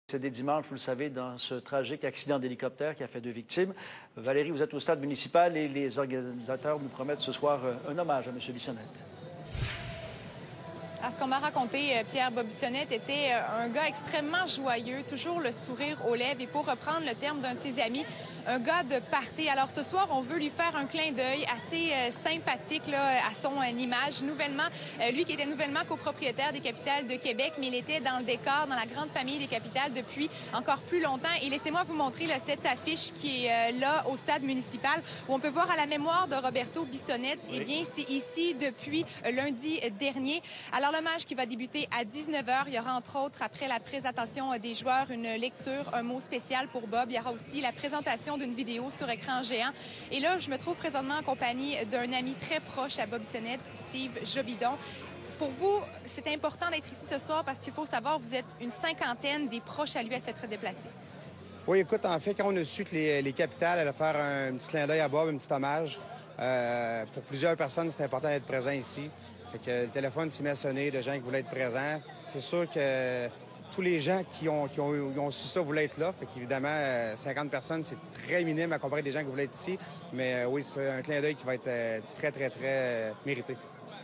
Décédé dimanche, vous le savez, dans ce tragique accident d'hélicoptère qui a fait 2 victimes. Valérie, vous êtes au stade municipal et les organisateurs nous promettent ce soir un hommage à M. Bissonnette. À ce qu'on m'a raconté, Pierre Bob Bissonnette était un gars extrêmement joyeux, toujours le sourire aux lèvres et pour reprendre le terme d'un de ses amis, un gars de party. Alors ce soir, on veut lui faire un clin d'œil assez sympathique là, à son image. Nouvellement, lui qui était nouvellement copropriétaire des Capitales de Québec, mais il était dans le décor, dans la grande famille des Capitales depuis encore plus longtemps. Et laissez-moi vous montrer là, cette affiche qui est là au stade municipal où on peut voir à la mémoire de Roberto Bissonnette. Oui. Eh bien, c'est ici depuis lundi dernier. Alors, l'hommage qui va débuter à 19h. Il y aura entre autres, après la présentation des joueurs, une lecture, un mot spécial pour Bob. Il y aura aussi la présentation d'une vidéo sur écran géant. Et là, je me trouve présentement en compagnie d'un ami très proche à Bob Bissonnette, Steve Jobidon. Pour vous, c'est important d'être ici ce soir parce qu'il faut savoir, vous êtes une cinquantaine des proches à lui à s'être déplacés. Oui, écoute, en fait, quand on a su que les Capitales allaient faire un petit clin d'œil à Bob, un petit hommage, pour plusieurs personnes, c'était important d'être présent ici. Fait que le téléphone s'est mis à sonner de gens qui voulaient être présents. C'est sûr que tous les gens qui ont su ça voulaient être là. Fait qu'évidemment, 50 personnes, c'est très minime à comparer des gens qui voulaient être ici. Mais oui, c'est un clin d'œil qui va être très, très, très mérité.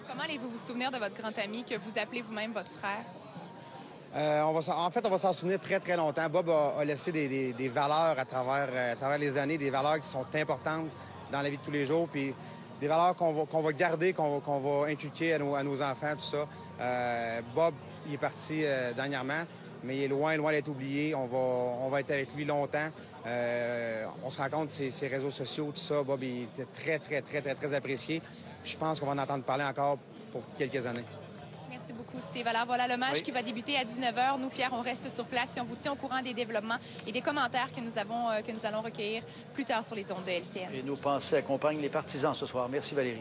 Comment allez-vous vous souvenir de votre grand ami que vous appelez vous-même votre frère? En fait, on va s'en souvenir très, très longtemps. Bob a laissé des valeurs à travers les années, des valeurs qui sont importantes dans la vie de tous les jours. Puis des valeurs qu'on va garder, qu'on va inculquer à nos enfants, tout ça. Bob, il est parti dernièrement, mais il est loin d'être oublié. On va être avec lui longtemps. On se rend compte de ses réseaux sociaux, tout ça. Bob, il était très, très, très, très, très apprécié. Puis je pense qu'on va en entendre parler encore pour quelques années. Merci beaucoup, Steve. Alors voilà l'hommage qui va débuter à 19h. Nous, Pierre, on reste sur place et on vous tient au courant des développements et des commentaires que nous allons recueillir plus tard sur les ondes de LCN. Et nos pensées accompagnent les partisans ce soir. Merci, Valérie.